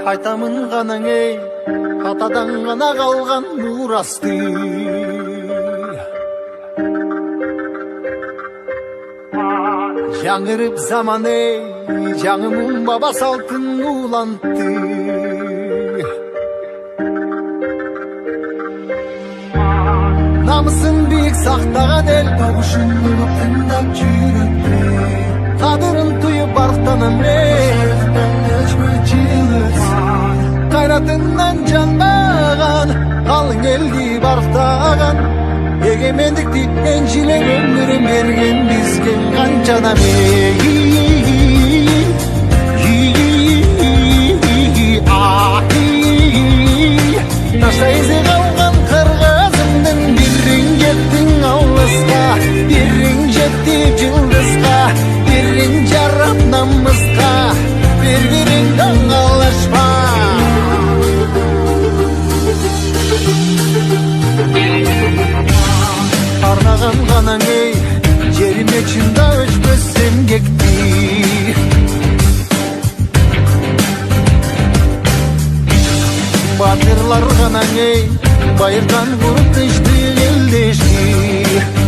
Айтамын ғана ей, атадан ғана қалған мұрасты. Жаңырып заман ей, жаңымын баба салтын уланты. Намысын биік сақтаған ел, табышын ұлып тыңдап жүректе. Қадырын тұйып арықтанам ей, қайратынан жанбаған, қалың елді барықтаған. Егемендікті еншілен өмірін берген бізген қаншадам Таштайызы қалған қырғызымдың бірін кеттің алысқа, бірін жетті жылдызға, бірін жарап намысқа, бір-бірін қаңғалашпа. Арнаған ғана ей, жеріме чында өшпесем кекті. Батырлар ғана ей, байырдан құрып ішті елдешті.